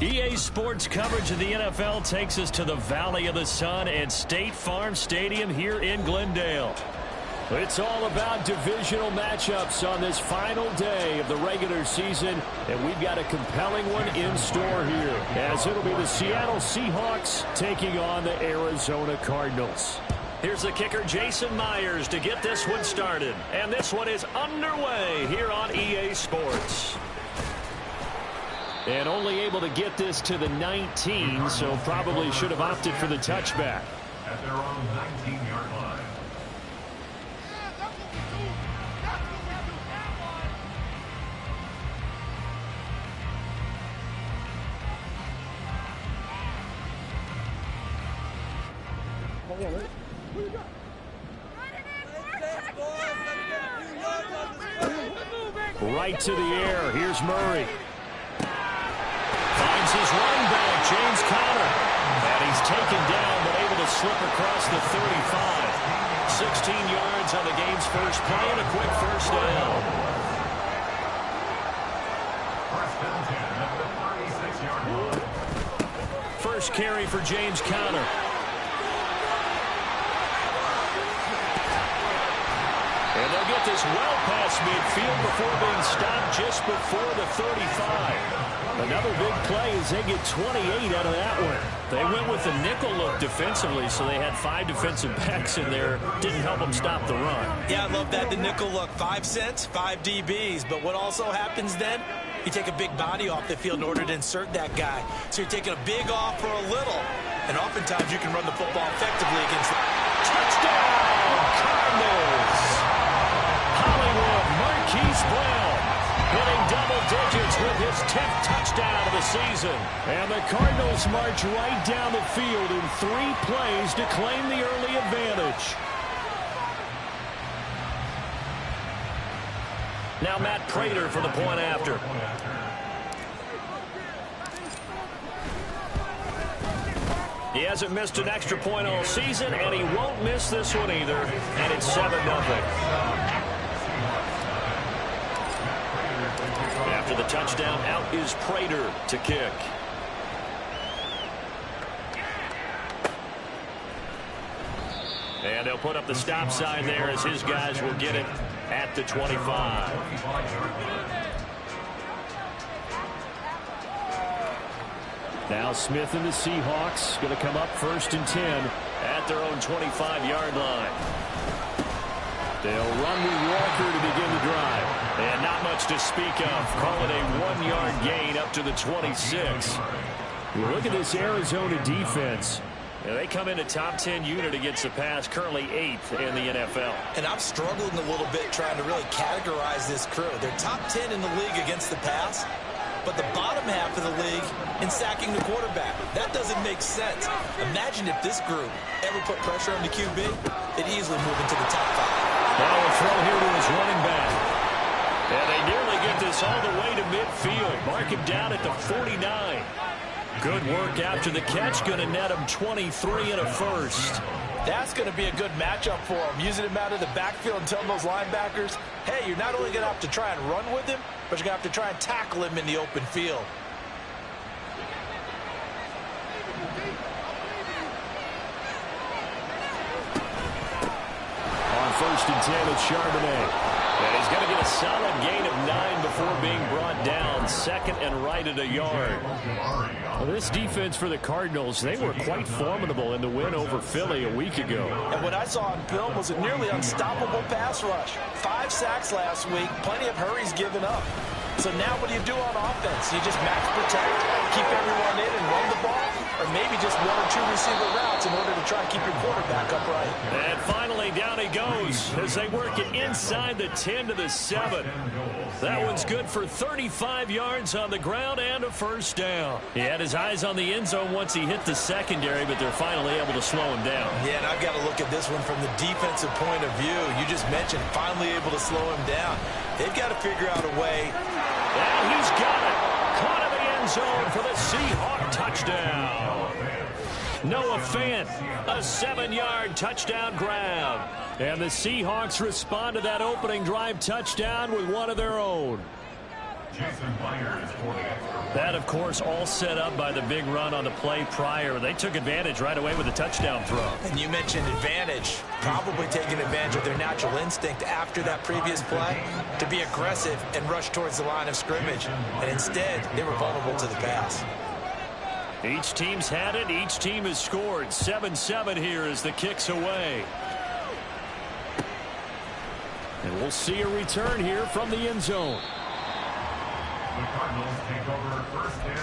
EA Sports coverage of the NFL takes us to the Valley of the Sun at State Farm Stadium here in Glendale. It's all about divisional matchups on this final day of the regular season, and we've got a compelling one in store here, as it'll be the Seattle Seahawks taking on the Arizona Cardinals. Here's the kicker, Jason Myers, to get this one started. And this one is underway here on EA Sports. And only able to get this to the 19, so probably should have opted for the touchback. At their own 19-yard line. Right to the air. Here's Murray. Finds his running back, James Conner. And he's taken down, but able to slip across the 35. 16 yards on the game's first play and a quick first down. First down 10 at the 36-yard line. First carry for James Conner. And they'll get this well past midfield before being stopped just before the 35. Another big play as they get 28 out of that one. They went with a nickel look defensively, so they had 5 defensive backs in there. Didn't help them stop the run. Yeah, I love that, the nickel look. 5 cents, 5 DBs. But what also happens then, you take a big body off the field in order to insert that guy. So you're taking a big off for a little. And oftentimes you can run the football effectively against the touchdown, Cardinals. Hollywood Marquise Brown hitting double digits with his 10th touchdown of the season. And the Cardinals march right down the field in 3 plays to claim the early advantage. Now Matt Prater for the point after. He hasn't missed an extra point all season, and he won't miss this one either. And it's 7-0. After the touchdown, out is Prater to kick. And they'll put up the stop sign there as his guys will get it at the 25. Now Smith and the Seahawks going to come up 1st and 10 at their own 25-yard line. They'll run with Walker to begin the drive. And not much to speak of. Call it a 1-yard gain up to the 26. Look at this Arizona defense. Yeah, they come in a top 10 unit against the pass, currently 8th in the NFL. And I'm struggling a little bit trying to really categorize this crew. They're top 10 in the league against the pass, but the bottom half of the league in sacking the quarterback. That doesn't make sense. Imagine if this group ever put pressure on the QB, they'd easily move into the top 5. Now a throw here to his running back. And they nearly get this all the way to midfield. Mark him down at the 49. Good work after the catch. Going to net him 23 and a first. That's going to be a good matchup for him. Using him out of the backfield and telling those linebackers, hey, you're not only going to have to try and run with him, but you're going to have to try and tackle him in the open field. On 1st and 10, it's Charbonnet. And he's going to get a solid gain of 9 before being brought down. 2nd and right at a yard. Well, this defense for the Cardinals, they were quite formidable in the win over Philly a week ago. And what I saw on film was a nearly unstoppable pass rush. 5 sacks last week, plenty of hurries given up. So now what do you do on offense? You just max protect, keep everyone in and run the ball, or maybe just 1 or 2 receiver routes in order to try and keep your quarterback upright. And finally, down he goes as they work it inside the 10 to the 7. That one's good for 35 yards on the ground and a first down. He had his eyes on the end zone once he hit the secondary, but they're finally able to slow him down. Yeah, and I've got to look at this one from the defensive point of view. You just mentioned finally able to slow him down. They've got to figure out a way. Now he's got it. Caught in the end zone for the Seahawk touchdown. Noah Fant, a 7-yard touchdown grab. And the Seahawks respond to that opening drive touchdown with one of their own. That, of course, all set up by the big run on the play prior. They took advantage right away with a touchdown throw. And you mentioned advantage, probably taking advantage of their natural instinct after that previous play to be aggressive and rush towards the line of scrimmage. And instead, they were vulnerable to the pass. Each team's had it. Each team has scored. 7-7 here as the kick's away. And we'll see a return here from the end zone. The Cardinals take over first and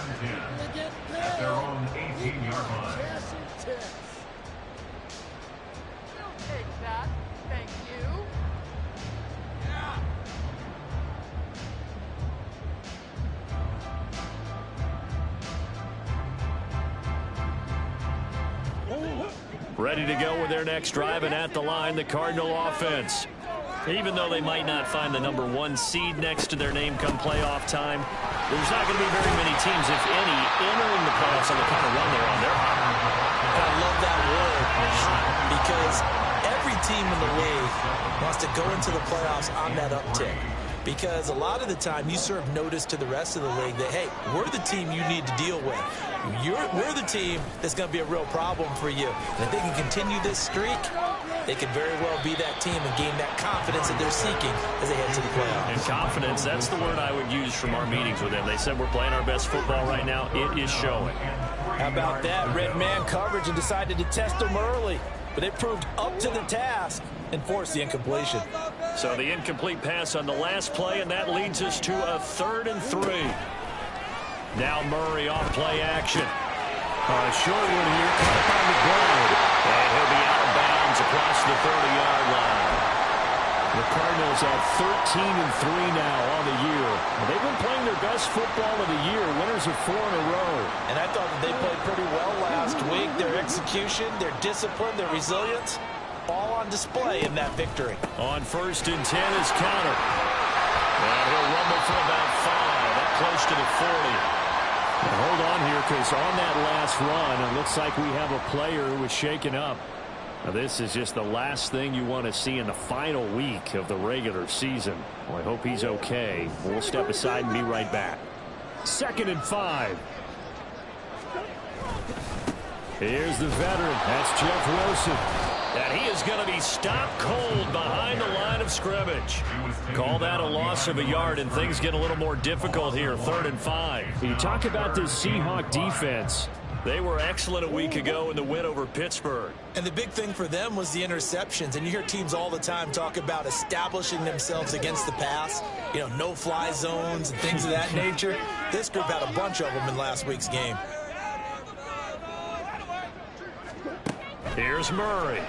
10 at their own 18-yard line. Take that. Thank you. Ready to go with their next drive, and at the line, the Cardinal offense. Even though they might not find the number 1 seed next to their name come playoff time, there's not going to be very many teams, if any, entering the playoffs on the kind of run they're on. They're hot. I love that word, hot, because every team in the league wants to go into the playoffs on that uptick. Because a lot of the time you serve notice to the rest of the league that, hey, we're the team you need to deal with. We're the team that's going to be a real problem for you. And if they can continue this streak, they could very well be that team and gain that confidence that they're seeking as they head to the playoffs. And confidence, that's the word I would use from our meetings with them. They said we're playing our best football right now. It is showing. How about that? Red man coverage and decided to test them early. But it proved up to the task and forced the incompletion. So the incomplete pass on the last play, and that leads us to a 3rd and 3. Now Murray off play action. Short one here, caught by McBride. And he'll be out of bounds across the 30-yard line. The Cardinals at 13-3 now on the year. They've been playing their best football of the year, winners of 4 in a row. And I thought that they played pretty well last week. Their execution, their discipline, their resilience, all on display in that victory. On 1st and 10 is Counter. And he'll rumble for about 5, up close to the 40. And hold on here, because on that last run, it looks like we have a player who was shaken up. Now, this is just the last thing you want to see in the final week of the regular season. Well, I hope he's okay. We'll step aside and be right back. 2nd and 5. Here's the veteran. That's Jeff Wilson. And he is going to be stopped cold behind the line of scrimmage. Call that a loss of a yard, and things get a little more difficult here. 3rd and 5. You talk about this Seahawks defense. They were excellent a week ago in the win over Pittsburgh. And the big thing for them was the interceptions. And you hear teams all the time talk about establishing themselves against the pass. You know, no-fly zones and things of that nature. This group had a bunch of them in last week's game. Here's Murray.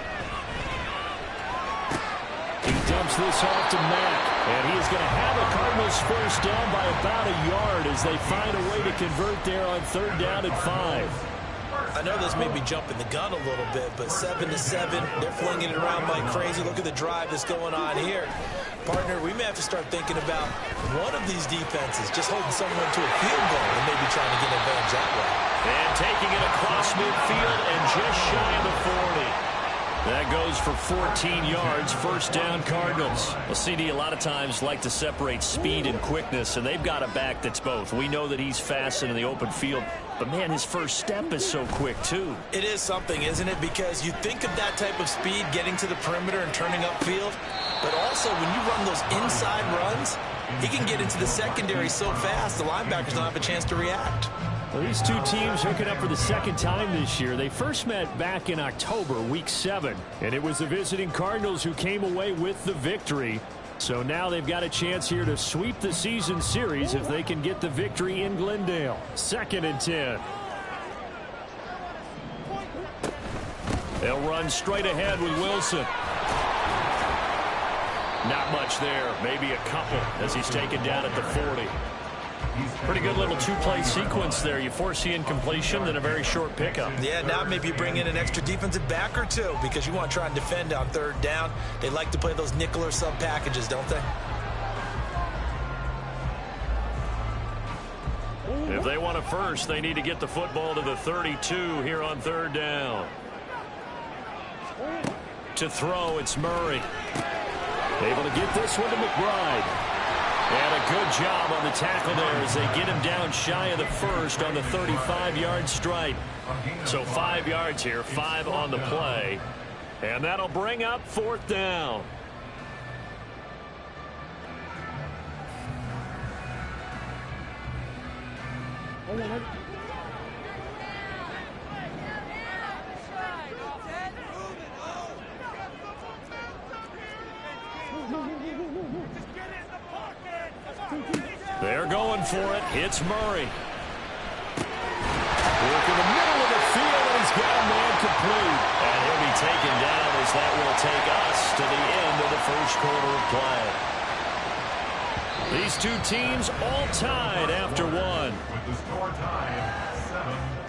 He dumps this off to Mack. And he is going to have a Cardinals first down by about a yard as they find a way to convert there on 3rd down and 5. I know this may be jumping the gun a little bit, but 7-7, they're flinging it around like crazy. Look at the drive that's going on here. Partner, we may have to start thinking about one of these defenses just holding someone to a field goal and maybe trying to get advantage that way. And taking it across midfield and just shy of the 40. That goes for 14 yards, 1st down Cardinals. Well, CD a lot of times like to separate speed and quickness, and they've got a back that's both. We know that he's fast in the open field, but man, his first step is so quick too. It is something, isn't it? Because you think of that type of speed getting to the perimeter and turning upfield, but also when you run those inside runs, he can get into the secondary so fast the linebackers don't have a chance to react. Well, these two teams hooking up for the 2nd time this year. They first met back in October, week 7, and it was the visiting Cardinals who came away with the victory. So now they've got a chance here to sweep the season series if they can get the victory in Glendale. 2nd and 10. They'll run straight ahead with Wilson. Not much there, maybe a couple as he's taken down at the 40. Pretty good little 2-play sequence there. You force the incompletion, then a very short pickup. Yeah, now maybe you bring in an extra defensive back or two because you want to try and defend on 3rd down. They like to play those nickel or sub packages, don't they? If they want a first, they need to get the football to the 32 here on 3rd down. To throw, it's Murray. Able to get this one to McBride. And a good job on the tackle there as they get him down shy of the first on the 35-yard strike. So 5 yards here, 5 on the play. And that'll bring up 4th down. They're going for it. It's Murray. Work in the middle of the field, and he's got a man complete. And he'll be taken down as that will take us to the end of the first quarter of play. These two teams all tied after one. With the score tied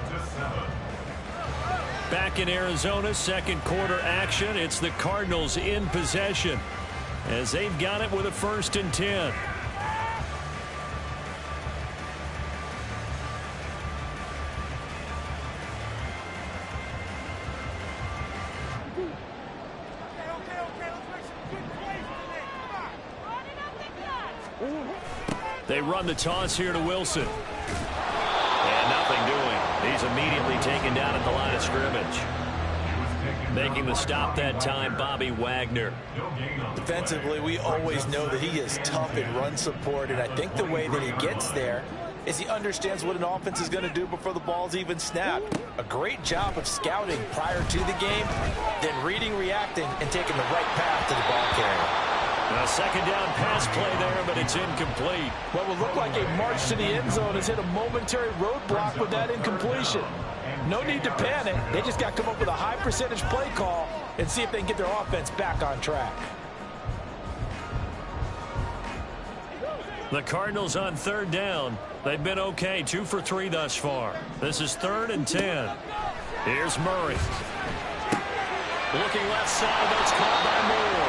7-7. Back in Arizona, second quarter action. It's the Cardinals in possession as they've got it with a 1st and 10. They run the toss here to Wilson. And nothing doing. He's immediately taken down at the line of scrimmage. Making the stop that time, Bobby Wagner. Defensively, we always know that he is tough in run support, and I think the way that he gets there is he understands what an offense is going to do before the ball's even snapped. A great job of scouting prior to the game, then reading, reacting, and taking the right path to the ball carrier. A second down pass play there, but it's incomplete. What would look like a march to the end zone has hit a momentary roadblock with that incompletion. No need to panic. They just got to come up with a high percentage play call and see if they can get their offense back on track. The Cardinals on 3rd down. They've been okay, 2 for 3 thus far. This is 3rd and 10. Here's Murray. Looking left side, that's caught by Moore.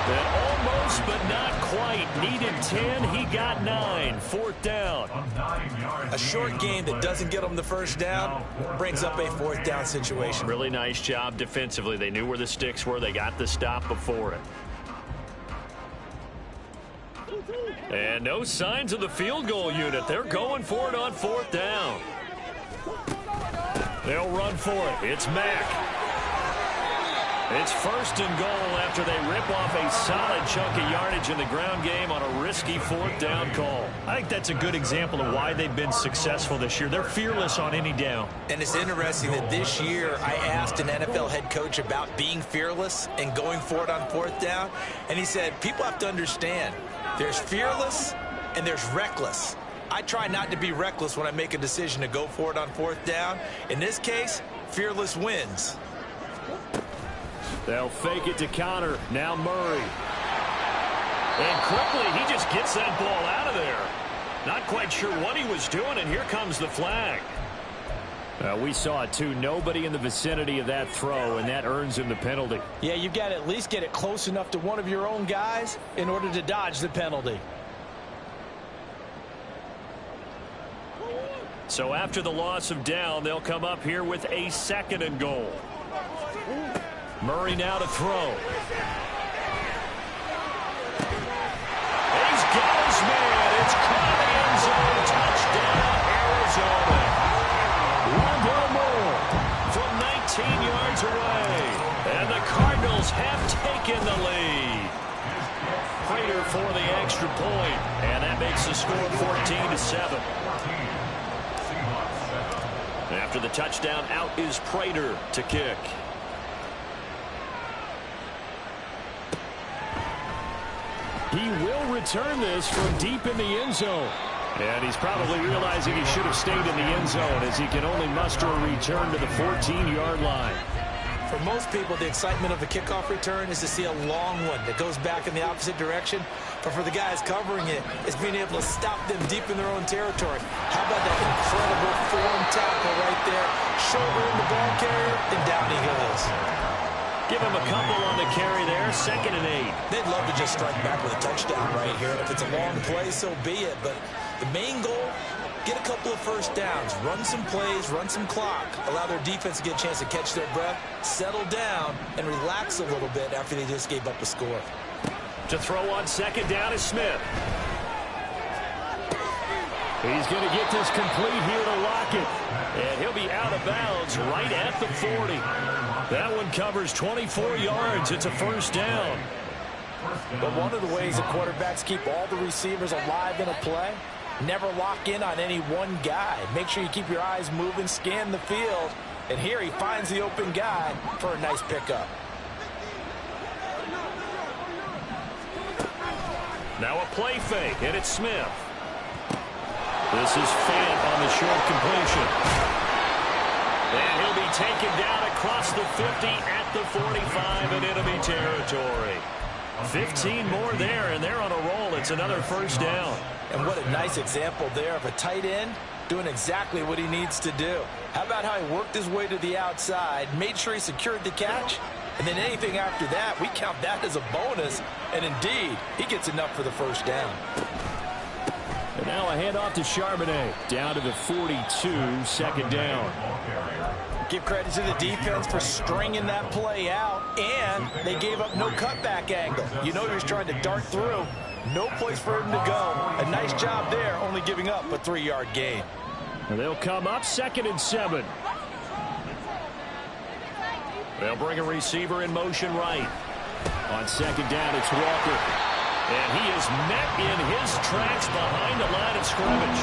That almost, but not quite. Needed 10, he got 9. 4th down. A short game that doesn't get them the first down brings up a 4th down situation. Really nice job defensively. They knew where the sticks were. They got the stop before it. And no signs of the field goal unit. They're going for it on 4th down. They'll run for it. It's Mack. It's 1st and goal after they rip off a solid chunk of yardage in the ground game on a risky 4th down call. I think that's a good example of why they've been successful this year. They're fearless on any down. And it's interesting that this year I asked an NFL head coach about being fearless and going for it on 4th down. And he said, people have to understand, there's fearless and there's reckless. I try not to be reckless when I make a decision to go for it on 4th down. In this case, fearless wins. They'll fake it to counter. Now Murray. And quickly, he just gets that ball out of there. Not quite sure what he was doing, and here comes the flag. We saw it, too. Nobody in the vicinity of that throw, and that earns him the penalty. Yeah, you've got to at least get it close enough to one of your own guys in order to dodge the penalty. So after the loss of down, they'll come up here with a 2nd and goal. Murray now to throw. He's got his man. It's caught in the end zone. Touchdown, Arizona. One more from 19 yards away. And the Cardinals have taken the lead. Prater for the extra point. And that makes the score 14-7. After the touchdown, out is Prater to kick. He will return this from deep in the end zone. And he's probably realizing he should have stayed in the end zone as he can only muster a return to the 14-yard line. For most people, the excitement of the kickoff return is to see a long one that goes back in the opposite direction. But for the guys covering it, it's being able to stop them deep in their own territory. How about that incredible form tackle right there? Shoulder in the ball carrier, and down he goes. Give him a couple on the carry there. 2nd and 8. They'd love to just strike back with a touchdown right here. And if it's a long play, so be it. But the main goal, get a couple of first downs. Run some plays, run some clock. Allow their defense to get a chance to catch their breath, settle down, and relax a little bit after they just gave up a score. To throw on 2nd down is Smith. He's going to get this complete here to lock it. And he'll be out of bounds right at the 40. That one covers 24 yards. It's a first down. But one of the ways that quarterbacks keep all the receivers alive in a play, never lock in on any one guy. Make sure you keep your eyes moving, scan the field. And here he finds the open guy for a nice pickup. Now a play fake, and it's Smith. This is Fant on the short completion. And he'll be taken down across the 50 at the 45 in enemy territory. 15 more there, and they're on a roll. It's another first down. And what a nice example there of a tight end doing exactly what he needs to do. How about how he worked his way to the outside, made sure he secured the catch, and then anything after that, we count that as a bonus. And indeed, he gets enough for the first down. And now a handoff to Charbonnet. Down to the 42, second down. Give credit to the defense for stringing that play out, and they gave up no cutback angle. You know he was trying to dart through. No place for him to go. A nice job there, only giving up a 3-yard gain. And they'll come up 2nd and 7. They'll bring a receiver in motion right. On 2nd down, it's Walker. And he is met in his tracks behind the line of scrimmage.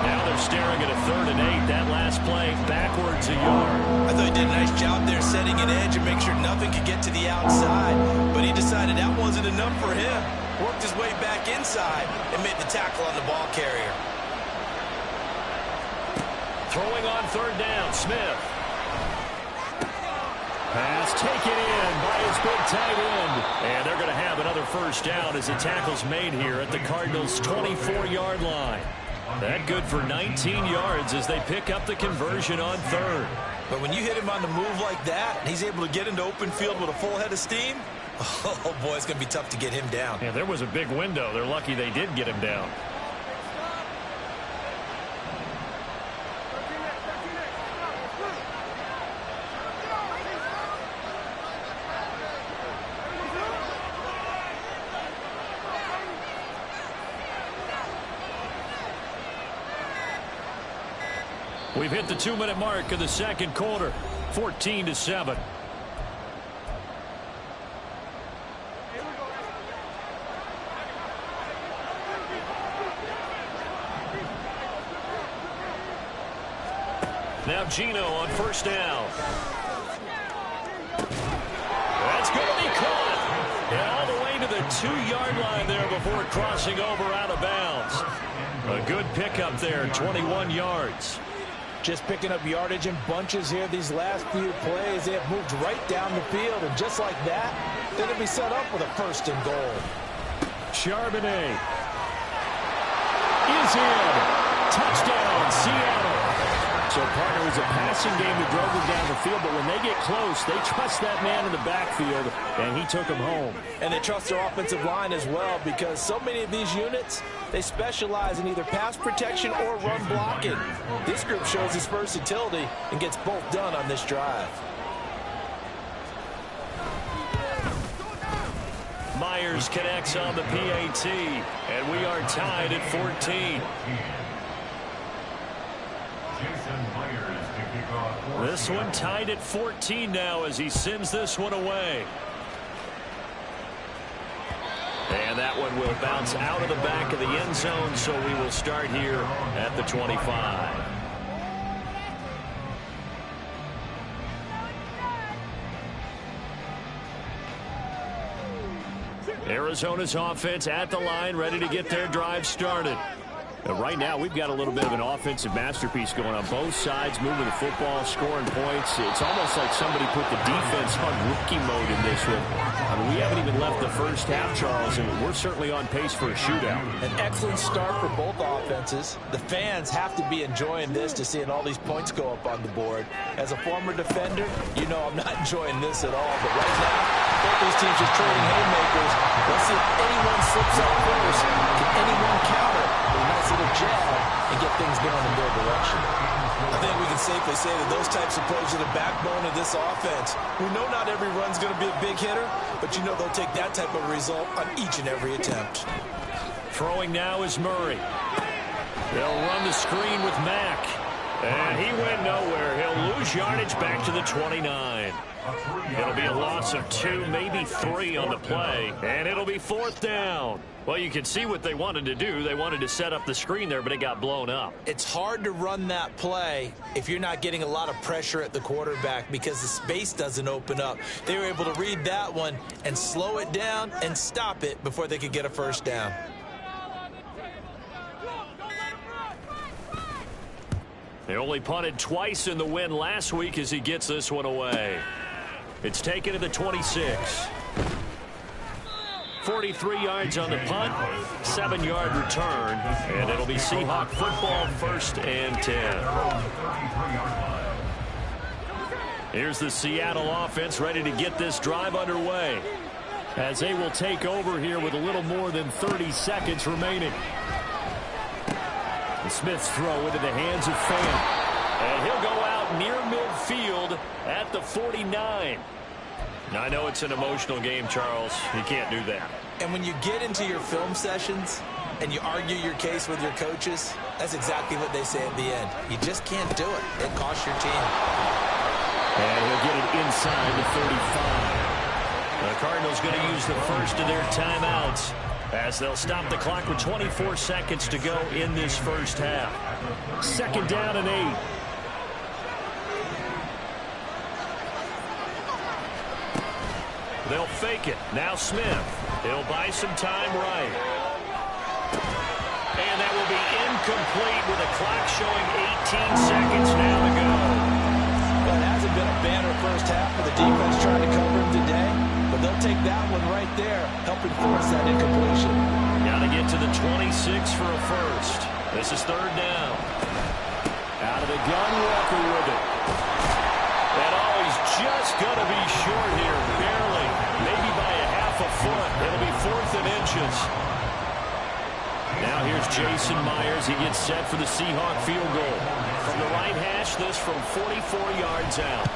Now they're staring at a 3rd and 8. That last play backwards a yard. I thought he did a nice job there setting an edge and make sure nothing could get to the outside. But he decided that wasn't enough for him. Worked his way back inside and made the tackle on the ball carrier. Throwing on 3rd down, Smith. Pass taken in by his big tight end. And they're going to have another first down as the tackle's made here at the Cardinals' 24-yard line. That good for 19 yards as they pick up the conversion on 3rd. But when you hit him on the move like that, and he's able to get into open field with a full head of steam, oh boy, it's going to be tough to get him down. Yeah, there was a big window. They're lucky they did get him down. We've hit the 2-minute mark of the second quarter, 14-7. Now Gino on 1st down. That's going to be caught. And all the way to the 2-yard line there before crossing over out of bounds. A good pickup there, 21 yards. Just picking up yardage in bunches here these last few plays. They have moved right down the field, and just like that, they're going to be set up with a 1st and goal. Charbonnet is in. Touchdown, Seattle. So, partner, it was a passing game that drove them down the field, but when they get close, they trust that man in the backfield, and he took them home. And they trust their offensive line as well, because so many of these units, they specialize in either pass protection or run blocking. This group shows its versatility and gets both done on this drive. Myers connects on the PAT, and we are tied at 14. This one tied at 14 now as he sends this one away. And that one will bounce out of the back of the end zone, so we will start here at the 25. Arizona's offense at the line, ready to get their drive started. Right now, we've got a little bit of an offensive masterpiece going on both sides, moving the football, scoring points. It's almost like somebody put the defense on rookie mode in this one. I mean, we haven't even left the first half, Charles, and we're certainly on pace for a shootout. An excellent start for both offenses. The fans have to be enjoying this to seeing all these points go up on the board. As a former defender, you know I'm not enjoying this at all. But right now, both these teams just trading haymakers. Let's see if anyone slips up first. Can anyone counter a nice little jab and get things going in their direction? I think we can safely say that those types of plays are the backbone of this offense. We know not every run's going to be a big hitter, but you know they'll take that type of result on each and every attempt. Throwing now is Murray. They'll run the screen with Mack. And he went nowhere. He'll lose yardage back to the 29. It'll be a loss of 2, maybe 3 on the play. And it'll be 4th down. Well, you can see what they wanted to do. They wanted to set up the screen there, but it got blown up. It's hard to run that play if you're not getting a lot of pressure at the quarterback because the space doesn't open up. They were able to read that one and slow it down and stop it before they could get a first down. They only punted twice in the win last week as he gets this one away. It's taken to the 26. 43 yards on the punt, 7-yard return, and it'll be Seahawk football, 1st and 10. Here's the Seattle offense ready to get this drive underway as they will take over here with a little more than 30 seconds remaining. And Smith's throw into the hands of Fan. And he'll go out near midfield at the 49. Now, I know it's an emotional game, Charles. You can't do that. And when you get into your film sessions and you argue your case with your coaches, that's exactly what they say at the end. You just can't do it. It costs your team. And he'll get it inside the 35. The Cardinals going to use the first of their timeouts as they'll stop the clock with 24 seconds to go in this first half. 2nd down and 8. They'll fake it. Now Smith. He'll buy some time right. And that will be incomplete with a clock showing 18 seconds now to go. Well, it hasn't been a banner first half for the defense trying to cover him today, but they'll take that one right there, helping force that incompletion. Got to get to the 26 for a first. This is 3rd down. Out of the gun, Walker with it. And he's just going to be short here, barely, maybe by a half a foot. It'll be 4th and inches. Now here's Jason Myers. He gets set for the Seahawk field goal. From the right hash, this from 44 yards out.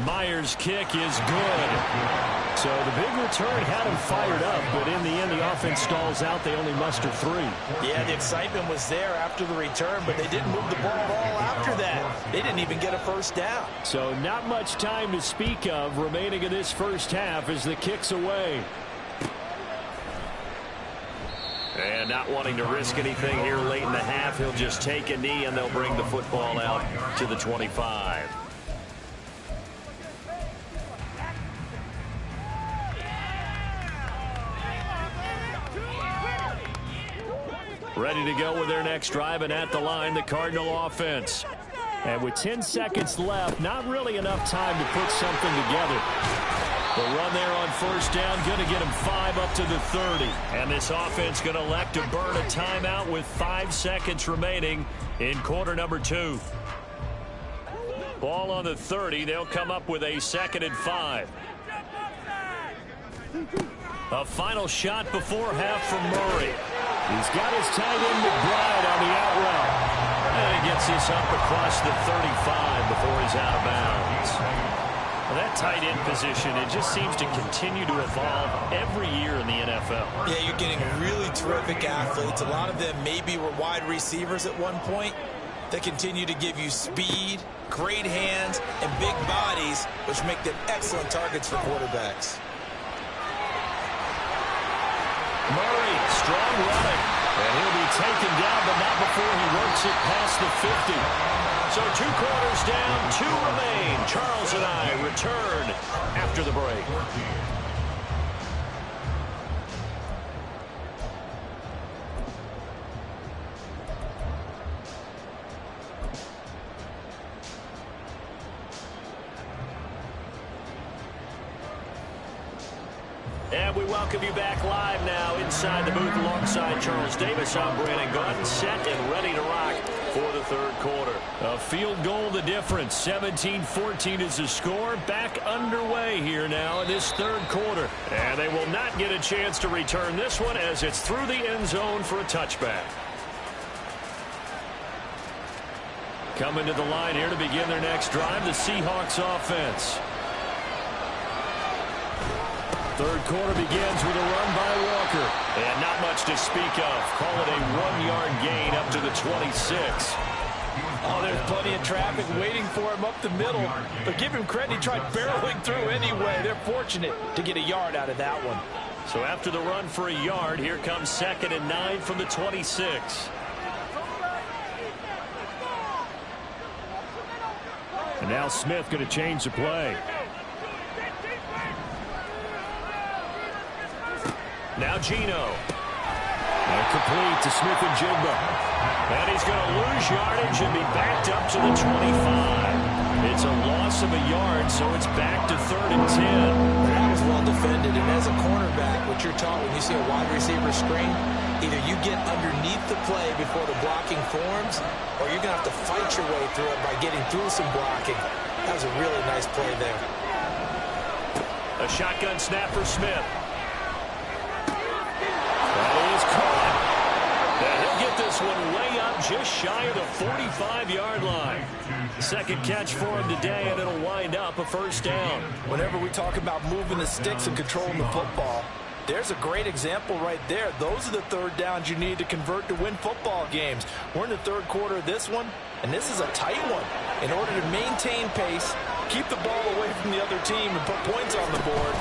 Myers' kick is good. So the big return had him fired up, but in the end, the offense stalls out. They only muster 3. Yeah, the excitement was there after the return, but they didn't move the ball at all after that. They didn't even get a first down. So not much time to speak of remaining in this first half as the kick's away. And not wanting to risk anything here late in the half, he'll just take a knee and they'll bring the football out to the 25. Ready to go with their next drive, and at the line, the Cardinal offense. And with 10 seconds left, not really enough time to put something together. The run there on 1st down, going to get him 5 up to the 30. And this offense going to elect to burn a timeout with 5 seconds remaining in quarter number 2. Ball on the 30. They'll come up with a 2nd and 5. A final shot before half from Murray. He's got his tight end McBride on the out route. And he gets this up across the 35 before he's out of bounds. Well, that tight end position, it just seems to continue to evolve every year in the NFL. Yeah, you're getting really terrific athletes. A lot of them maybe were wide receivers at one point. They continue to give you speed, great hands, and big bodies, which make them excellent targets for quarterbacks. Murray, strong running, and he'll be taken down, but not before he works it past the 50. So 2 quarters down, 2 remain. Charles and I return after the break. And we welcome you back live now inside the booth alongside Charles Davis. I'm Brandon Gordon, set and ready to rock for the 3rd quarter. A field goal the difference. 17-14 is the score. Back underway here now in this 3rd quarter. And they will not get a chance to return this one as it's through the end zone for a touchback. Coming to the line here to begin their next drive, the Seahawks offense. 3rd quarter begins with a run by Walker. Walker. And not much to speak of. Call it a 1-yard gain up to the 26. Oh, there's plenty of traffic waiting for him up the middle. But give him credit, he tried barreling through anyway. They're fortunate to get a yard out of that one. So after the run for a yard, here comes 2nd and 9 from the 26. And now Smith going to change the play. Now Gino. And complete to Smith and Jigba. And he's going to lose yardage and be backed up to the 25. It's a loss of a yard, so it's back to 3rd and 10. That was well defended, and as a cornerback, what you're taught when you see a wide receiver screen, either you get underneath the play before the blocking forms, or you're going to have to fight your way through it by getting through some blocking. That was a really nice play there. A shotgun snap for Smith. That is caught. And he'll get this one way up just shy of the 45-yard line. Second catch for him today, and it'll wind up a first down. Whenever we talk about moving the sticks and controlling the football, there's a great example right there. Those are the third downs you need to convert to win football games. We're in the third quarter of this one, and this is a tight one. In order to maintain pace, keep the ball away from the other team, and put points on the board,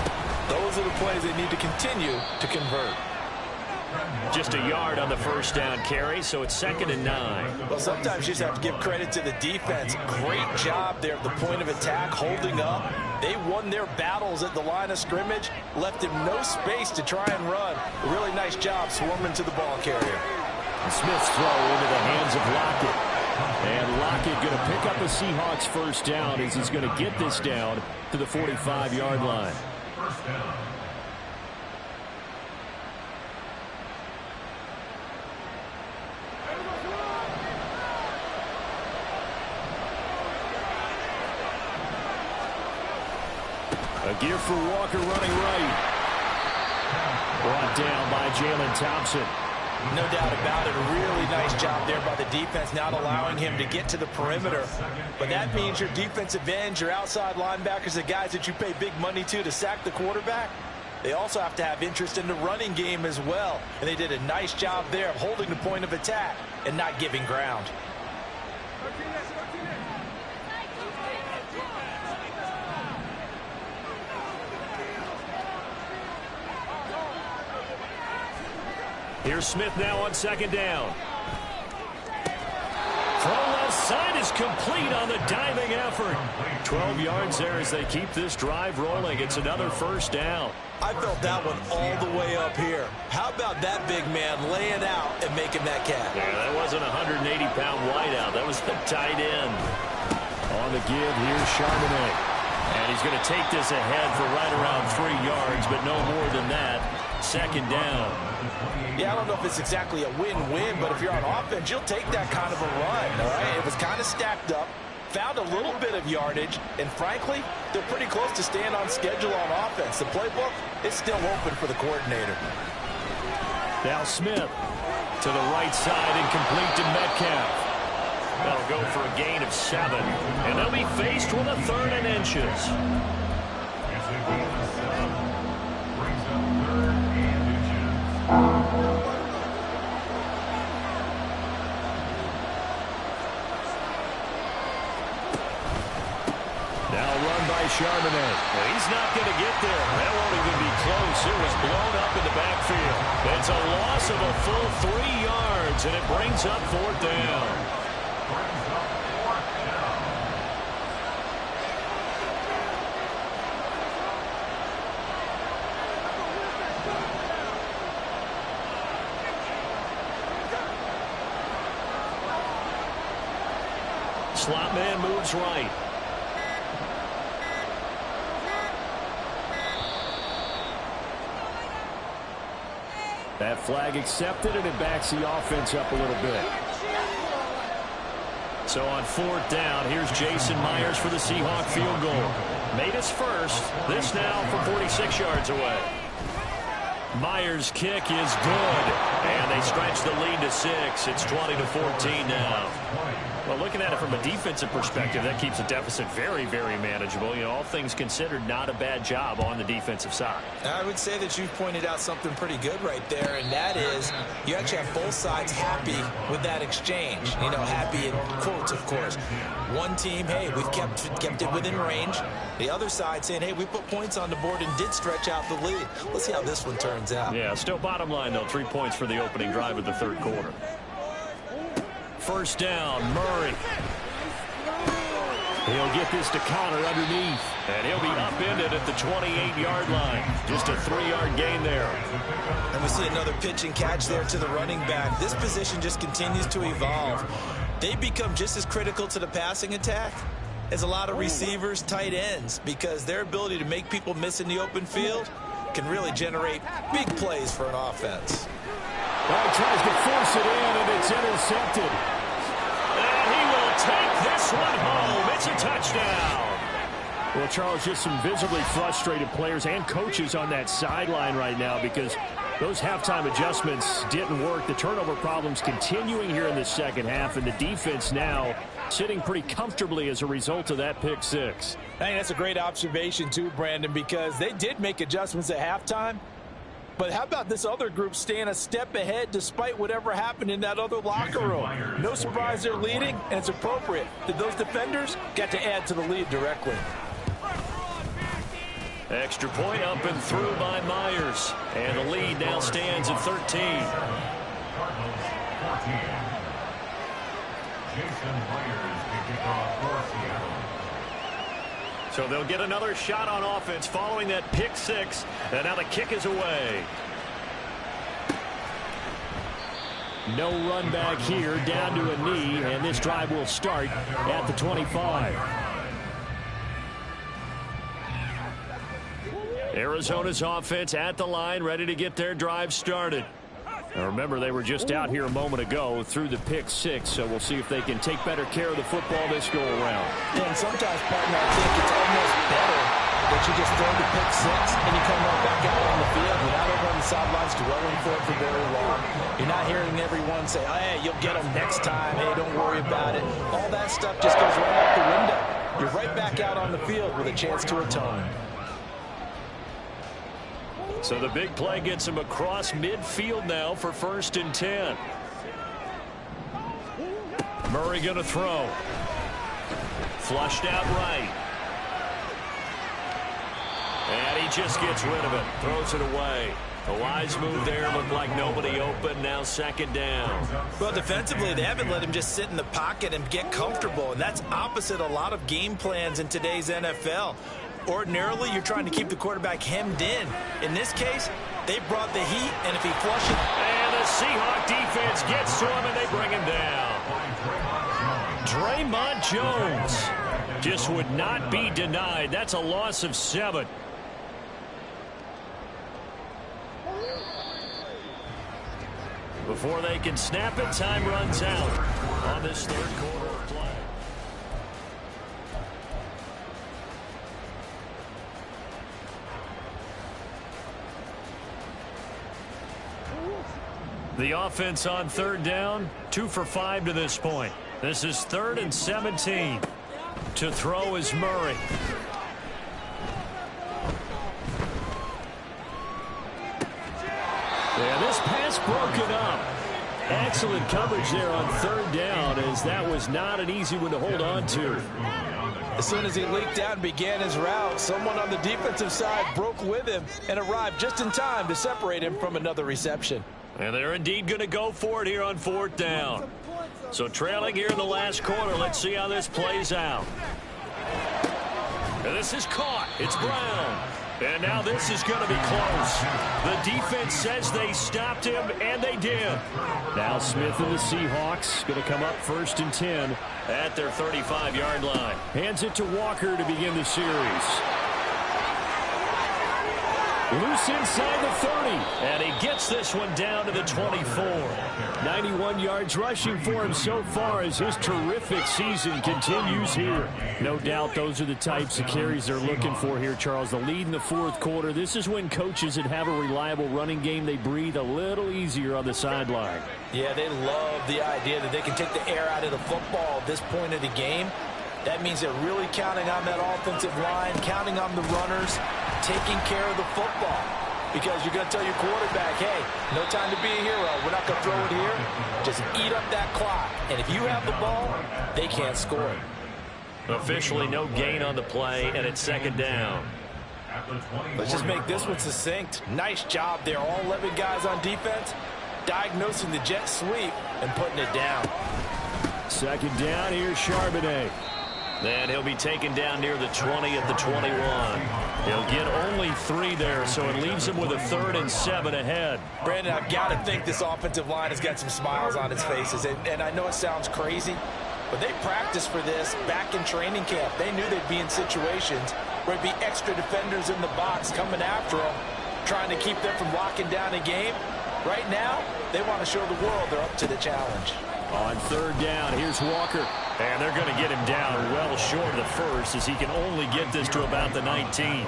those are the plays they need to continue to convert. Just a yard on the first down carry, so it's 2nd and 9. Well, sometimes you just have to give credit to the defense. Great job there at the point of attack, holding up. They won their battles at the line of scrimmage, left him no space to try and run. A really nice job swarming to the ball carrier. Smith's throw into the hands of Lockett. And Lockett going to pick up a Seahawks first down as he's going to get this down to the 45-yard line. First down. A gear for Walker running right. Brought down by Jalen Thompson. No doubt about it. A really nice job there by the defense, not allowing him to get to the perimeter. But that means your defensive ends, your outside linebackers, the guys that you pay big money to sack the quarterback, they also have to have interest in the running game as well. And they did a nice job there of holding the point of attack and not giving ground. Here's Smith now on 2nd down. Throw left side is complete on the diving effort. 12 yards there as they keep this drive rolling. It's another first down. I felt that one all the way up here. How about that big man laying out and making that catch? Yeah, that wasn't a 180-pound wideout. That was the tight end. On the give, here's Charbonnet. And he's going to take this ahead for right around 3 yards, but no more than that. 2nd down. Yeah, I don't know if it's exactly a win-win, but if you're on offense, you'll take that kind of a run, all right? It was kind of stacked up, found a little bit of yardage, and frankly, they're pretty close to staying on schedule on offense. The playbook is still open for the coordinator. Now Smith to the right side and complete to Metcalf. That'll go for a gain of 7, and they'll be faced with a 3rd and inches. It's a gain of 7. Brings up 3rd and inches. Now run by Charbonnet. Well, he's not going to get there. That won't even be close. It was blown up in the backfield. It's a loss of a full 3 yards, and it brings up 4th down. Slot man moves right. That flag accepted, and it backs the offense up a little bit. So on 4th down, here's Jason Myers for the Seahawk field goal. Made his first. This now from 46 yards away. Myers' kick is good, and they stretch the lead to 6. It's 20-14 now. Well, looking at it from a defensive perspective, that keeps the deficit very, very manageable. You know, all things considered, not a bad job on the defensive side. I would say that you've pointed out something pretty good right there, and that is you actually have both sides happy with that exchange. You know, happy in quotes, of course. One team, hey, we've kept it within range. The other side saying, hey, we put points on the board and did stretch out the lead. Let's see how this one turns out. Yeah, still bottom line, though, 3 points for the opening drive of the third quarter. First down, Murray. He'll get this to counter underneath, and he'll be upended at the 28-yard line. Just a 3-yard gain there. And we see another pitch and catch there to the running back. This position just continues to evolve. They become just as critical to the passing attack as a lot of receivers, tight ends, because their ability to make people miss in the open field can really generate big plays for an offense. Well, he tries to force it in, and it's intercepted. And he will take this one home. It's a touchdown. Well, Charles, just some visibly frustrated players and coaches on that sideline right now because those halftime adjustments didn't work. The turnover problems continuing here in the second half, and the defense now sitting pretty comfortably as a result of that pick six. I think that's a great observation, too, Brandon, because they did make adjustments at halftime. But how about this other group staying a step ahead despite whatever happened in that other locker room? No surprise they're leading, and it's appropriate that those defenders got to add to the lead directly. Extra point up and through by Myers. And the lead now stands at 13. Cardinals 14. Jason Myers to kick off for Seattle. So they'll get another shot on offense following that pick six. And now the kick is away. No run back here, down to a knee, and this drive will start at the 25. Arizona's offense at the line, ready to get their drive started. Now remember, they were just out here a moment ago through the pick six, so we'll see if they can take better care of the football this go around. Yeah, and sometimes, partner, I think it's almost better that you just throw the pick six and you come right back out on the field. You're not over on the sidelines dwelling for it for very long. You're not hearing everyone say, oh, hey, you'll get them next time. Hey, don't worry about it. All that stuff just goes right out the window. You're right back out on the field with a chance to atone. So the big play gets him across midfield now for 1st and 10. Murray going to throw. Flushed out right. And he just gets rid of it. Throws it away. A wise move there. Looked like nobody open. Now 2nd down. Well, defensively, they haven't let him just sit in the pocket and get comfortable. And that's opposite a lot of game plans in today's NFL. Ordinarily, you're trying to keep the quarterback hemmed in. In this case, they brought the heat, and if he flushes... And the Seahawks defense gets to him, and they bring him down. Draymond Jones just would not be denied. That's a loss of 7. Before they can snap it, time runs out on this third quarter of play. The offense on 3rd down, 2 for 5 to this point. This is 3rd and 17. To throw is Murray. Yeah, this pass broken up. Excellent coverage there on 3rd down, as that was not an easy one to hold on to. As soon as he leaked out and began his route, someone on the defensive side broke with him and arrived just in time to separate him from another reception. And they're indeed going to go for it here on 4th down. So trailing here in the last quarter, let's see how this plays out. And this is caught. It's Brown. And now this is going to be close. The defense says they stopped him, and they did. Now Smith and the Seahawks going to come up 1st and 10 at their 35-yard line. Hands it to Walker to begin the series. Loose inside the 30, and he gets knocks this one down to the 24. 91 yards rushing for him so far as his terrific season continues here. No doubt those are the types of carries they're looking for here, Charles. The lead in the fourth quarter. This is when coaches that have a reliable running game, they breathe a little easier on the sideline. Yeah, they love the idea that they can take the air out of the football at this point of the game. That means they're really counting on that offensive line, counting on the runners, taking care of the football. Because you're going to tell your quarterback, hey, no time to be a hero. We're not going to throw it here. Just eat up that clock. And if you have the ball, they can't score. Officially no gain on the play, and it's second down. Let's just make this one succinct. Nice job there. All 11 guys on defense diagnosing the jet sweep and putting it down. Second down, here's Charbonnet. And he'll be taken down near the 20 at the 21. He'll get only 3 there, so it leaves him with a 3rd and 7 ahead. Brandon, I've got to think this offensive line has got some smiles on its faces. And I know it sounds crazy, but they practiced for this back in training camp. They knew they'd be in situations where it'd be extra defenders in the box coming after them, trying to keep them from locking down a game. Right now, they want to show the world they're up to the challenge. On third down, here's Walker. And they're going to get him down well short of the first as he can only get this to about the 19.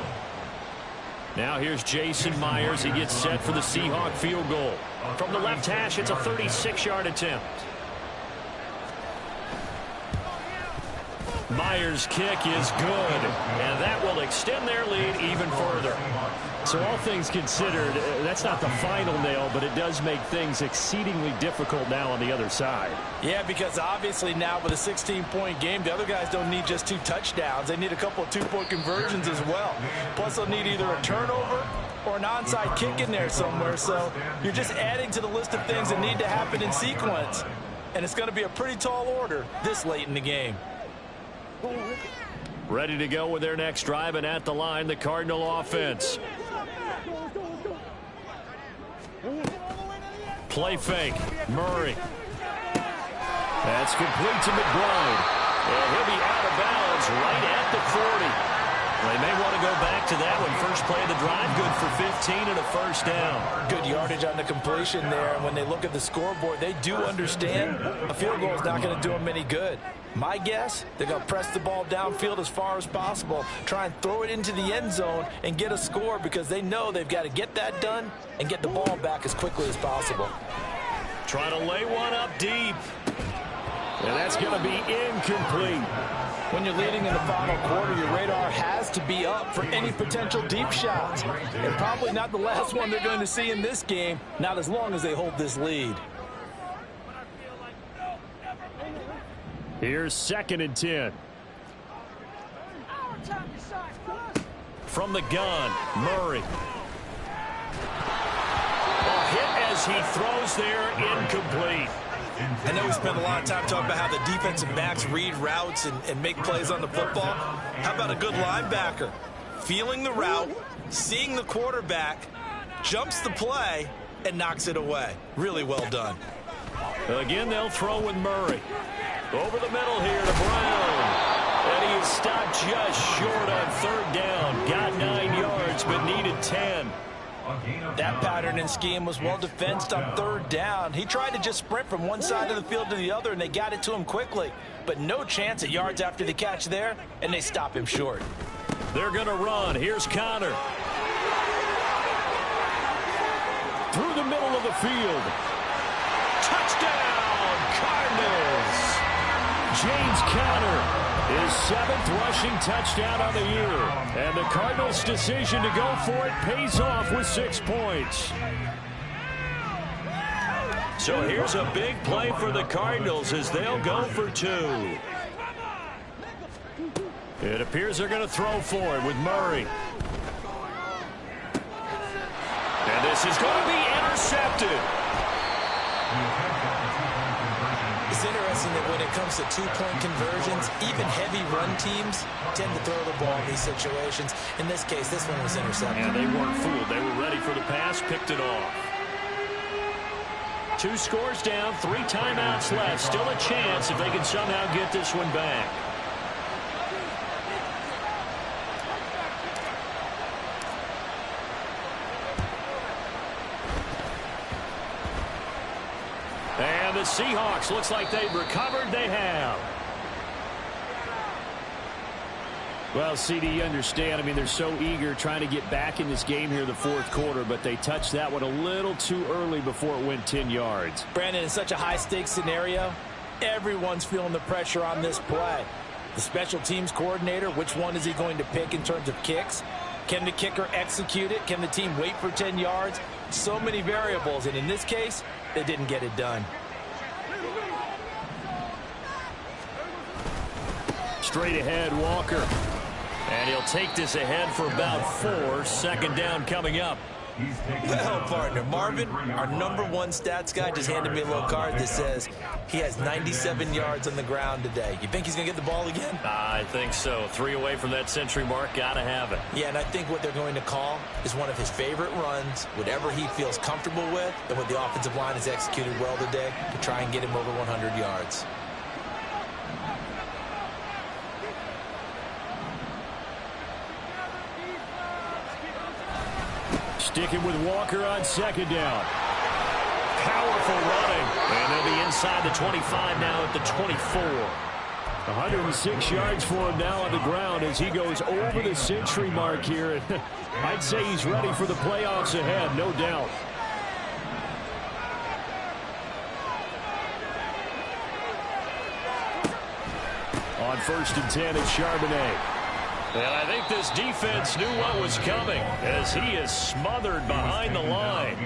Now here's Jason Myers. He gets set for the Seahawk field goal. From the left hash, it's a 36-yard attempt. Myers' kick is good, and that will extend their lead even further. So all things considered, that's not the final nail, but it does make things exceedingly difficult now on the other side. Yeah, because obviously now with a 16-point game, the other guys don't need just 2 touchdowns. They need a couple of 2-point conversions as well. Plus, they'll need either a turnover or an onside kick in there somewhere. So you're just adding to the list of things that need to happen in sequence. And it's going to be a pretty tall order this late in the game. Ready to go with their next drive, and at the line, the Cardinal offense. Play fake. Murray. That's complete to McBride. And he'll be out of bounds right at the 40. They may want to go back to that one. First play of the drive, good for 15 and a first down. Good yardage on the completion there. And when they look at the scoreboard, they do understand a field goal is not going to do them any good. My guess, they're going to press the ball downfield as far as possible, try and throw it into the end zone and get a score because they know they've got to get that done and get the ball back as quickly as possible. Trying to lay one up deep. And that's going to be incomplete. When you're leading in the final quarter, your radar has to be up for any potential deep shots. And probably not the last one they're going to see in this game, not as long as they hold this lead. Here's 2nd and 10. From the gun, Murray. A hit as he throws there, incomplete. I know we spent a lot of time talking about how the defensive backs read routes and make plays on the football. How about a good linebacker? Feeling the route, seeing the quarterback, jumps the play, and knocks it away. Really well done. Again, they'll throw with Murray. Over the middle here to Brown. And he is stopped just short on third down. Got 9 yards, but needed 10. That pattern and scheme was well defensed on third down. He tried to just sprint from one side of the field to the other, and they got it to him quickly. But no chance at yards after the catch there, and they stop him short. They're going to run. Here's Connor. Through the middle of the field. Touchdown, Cardinals. James Conner. His 7th rushing touchdown on the year. And the Cardinals' decision to go for it pays off with 6 points. So here's a big play for the Cardinals as they'll go for 2. It appears they're going to throw for it with Murray. And this is going to be intercepted. It's interesting that when it comes to 2-point conversions, even heavy run teams tend to throw the ball in these situations. In this case, this one was intercepted. And they weren't fooled. They were ready for the pass, picked it off. 2 scores down, 3 timeouts left. Still a chance if they can somehow get this one back. the Seahawks. Looks like they've recovered. They have. Well, CD, you understand. I mean, they're so eager trying to get back in this game here in the fourth quarter, but they touched that one a little too early before it went 10 yards. Brandon, in such a high-stakes scenario, everyone's feeling the pressure on this play. The special teams coordinator, which one is he going to pick in terms of kicks? Can the kicker execute it? Can the team wait for 10 yards? So many variables, and in this case, they didn't get it done. Straight ahead, Walker. And he'll take this ahead for about 4. Second down coming up. Well, partner, Marvin, our number one stats guy, just handed me a little card that says he has 97 yards on the ground today. You think he's going to get the ball again? I think so. 3 away from that century mark. Got to have it. Yeah, and I think what they're going to call is one of his favorite runs, whatever he feels comfortable with, and what the offensive line has executed well today to try and get him over 100 yards. Sticking with Walker on second down. Powerful running. And they'll be inside the 25 now at the 24. 106 yards for him now on the ground as he goes over the century mark here. I'd say he's ready for the playoffs ahead, no doubt. On 1st and 10, it's Charbonnet. And I think this defense knew what was coming as he is smothered behind the line.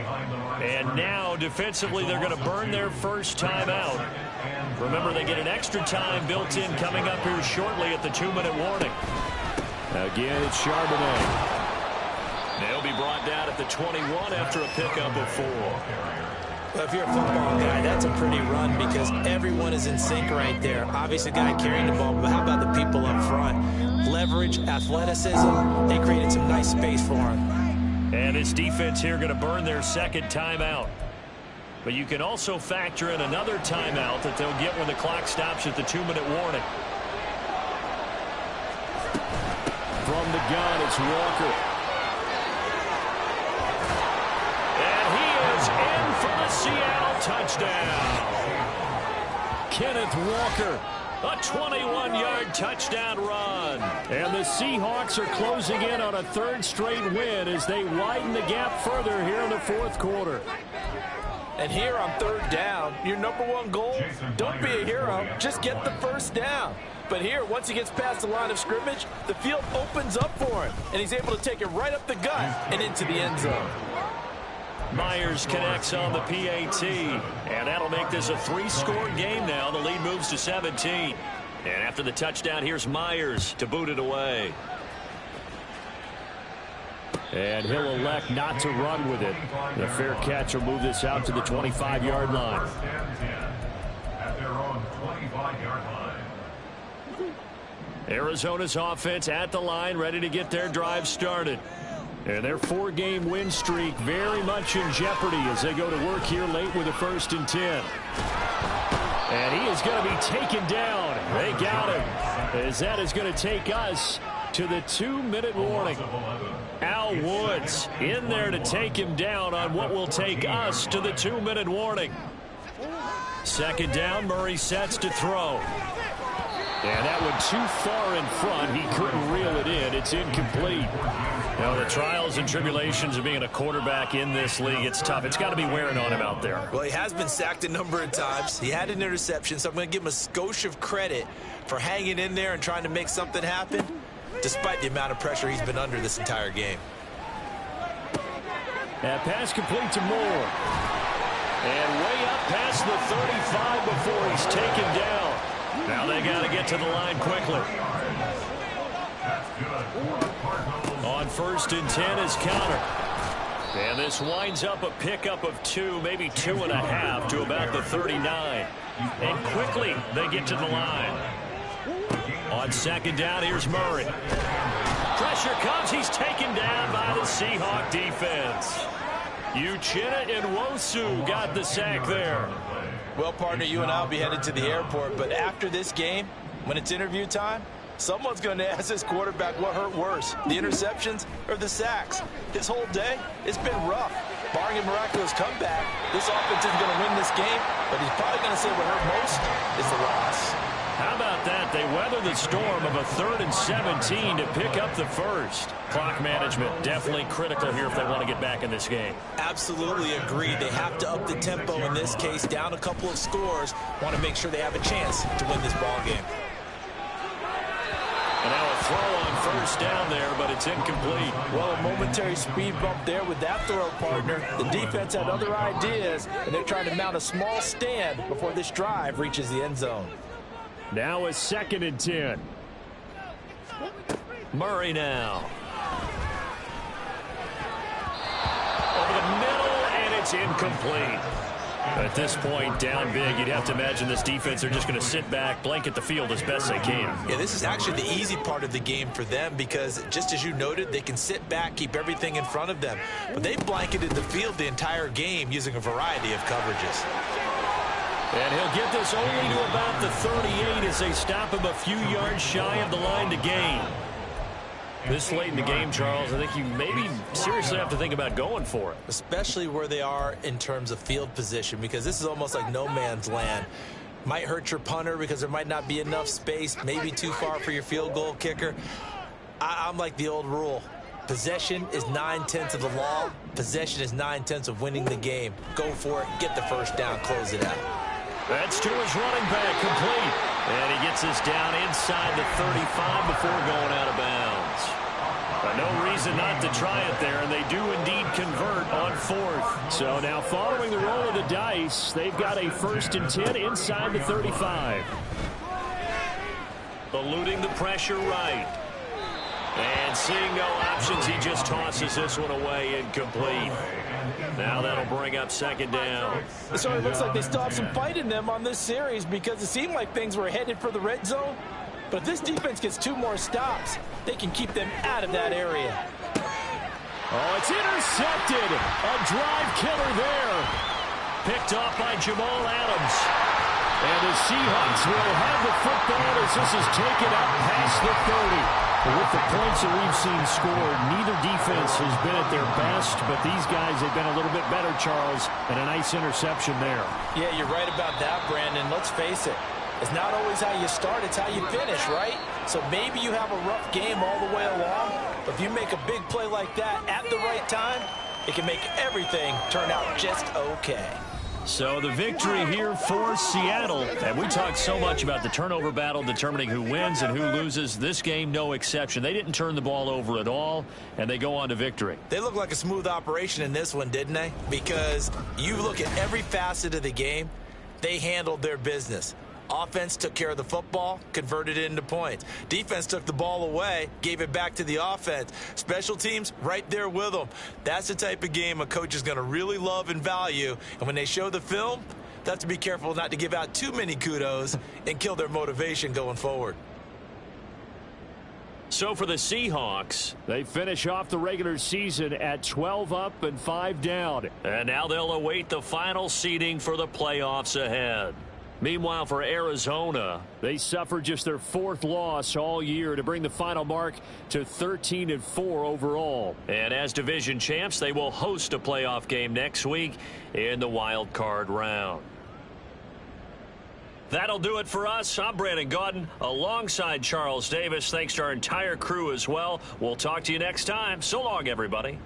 And now, defensively, they're going to burn their first timeout. Remember, they get an extra time built in coming up here shortly at the 2-minute warning. Again, it's Charbonnet. They'll be brought down at the 21 after a pickup of 4. Well, if you're a football guy, that's a pretty run because everyone is in sync right there. Obviously, the guy carrying the ball, but how about the people up front? Leverage, athleticism, they created some nice space for him. And this defense here going to burn their second timeout. But you can also factor in another timeout that they'll get when the clock stops at the 2-minute warning. From the gun, it's Walker. In for the Seattle touchdown. Kenneth Walker, a 21-yard touchdown run. And the Seahawks are closing in on a 3rd straight win as they widen the gap further here in the 4th quarter. And here on 3rd down, your number one goal, don't be a hero, just get the first down. But here, once he gets past the line of scrimmage, the field opens up for him, and he's able to take it right up the gut and into the end zone. Myers connects on the PAT, and that'll make this a 3-score game now. The lead moves to 17. And after the touchdown, here's Myers to boot it away. And he'll elect not to run with it. The fair catch will move this out to the 25-yard line. At their own 25-yard line. Arizona's offense at the line, ready to get their drive started. And their 4-game win streak very much in jeopardy as they go to work here late with a 1st and 10. And he is going to be taken down. They got him. As that is going to take us to the 2-minute warning. Al Woods in there to take him down on what will take us to the 2-minute warning. 2nd down, Murray sets to throw. And that one too far in front. He couldn't reel it in. It's incomplete. Now, the trials and tribulations of being a quarterback in this league, it's tough. It's got to be wearing on him out there. Well, he has been sacked a number of times. He had an interception, so I'm going to give him a skosh of credit for hanging in there and trying to make something happen, despite the amount of pressure he's been under this entire game. That pass complete to Moore. And way up past the 35 before he's taken down. Now they got to get to the line quickly. On 1st and 10 is counter. And this winds up a pickup of 2, maybe 2.5 to about the 39. And quickly they get to the line. On 2nd down, here's Murray. Pressure comes. He's taken down by the Seahawk defense. Uchenna and Nwosu got the sack there. Well, partner, you and I will be headed to the airport, but after this game, when it's interview time, someone's going to ask this quarterback what hurt worse, the interceptions or the sacks. His whole day, it's been rough. barring a miraculous comeback, this offense isn't going to win this game, but he's probably going to say what hurt most is the loss. How about that? They weather the storm of a 3rd and 17 to pick up the first. Clock management definitely critical here if they want to get back in this game. Absolutely agreed. They have to up the tempo in this case, down a couple of scores. Want to make sure they have a chance to win this ball game. And now a throw on first down there, but it's incomplete. Well, a momentary speed bump there with that throw, partner. The defense had other ideas, and they're trying to mount a small stand before this drive reaches the end zone. Now a 2nd and 10. Murray now. Over the middle, and it's incomplete. At this point, down big, you'd have to imagine this defense are just going to sit back, blanket the field as best they can. Yeah, this is actually the easy part of the game for them because, just as you noted, they can sit back, keep everything in front of them. But they blanketed the field the entire game using a variety of coverages. And he'll get this only to about the 38 as they stop him a few yards shy of the line to gain. This late in the game, Charles, I think you maybe seriously have to think about going for it. Especially where they are in terms of field position, because this is almost like no man's land. Might hurt your punter because there might not be enough space, maybe too far for your field goal kicker. I'm like the old rule. Possession is 9/10 of the law. Possession is 9/10 of winning the game. Go for it, get the first down, close it out. That's to his running back, complete. And he gets us down inside the 35 before going out of bounds. But no reason not to try it there, and they do indeed convert on 4th. So now following the roll of the dice, they've got a 1st and 10 inside the 35. Eluding the pressure right. And seeing no options, he just tosses this one away, incomplete. Now that'll bring up 2nd down. So it looks like they still have some fight in them on this series because it seemed like things were headed for the red zone. But if this defense gets 2 more stops, they can keep them out of that area. Oh, it's intercepted. A drive killer there. Picked off by Jamal Adams. And the Seahawks will have the football as this is taken up past the 30. With the points that we've seen scored, neither defense has been at their best, but these guys have been a little bit better, Charles, and a nice interception there. Yeah, you're right about that, Brandon. Let's face it. It's not always how you start, it's how you finish, right? So maybe you have a rough game all the way along, but if you make a big play like that at the right time, it can make everything turn out just okay. So the victory here for Seattle. And we talked so much about the turnover battle determining who wins and who loses. This game, no exception. They didn't turn the ball over at all, and they go on to victory. They look like a smooth operation in this one, didn't they? Because you look at every facet of the game, they handled their business. Offense took care of the football, converted it into points. Defense took the ball away, gave it back to the offense. Special teams, right there with them. That's the type of game a coach is going to really love and value. And when they show the film, they have to be careful not to give out too many kudos and kill their motivation going forward. So for the Seahawks, they finish off the regular season at 12 up and 5 down. And now they'll await the final seeding for the playoffs ahead. Meanwhile, for Arizona, they suffered just their 4th loss all year to bring the final mark to 13-4 overall. And as division champs, they will host a playoff game next week in the wild card round. That'll do it for us. I'm Brandon Gaudin alongside Charles Davis. Thanks to our entire crew as well. We'll talk to you next time. So long, everybody.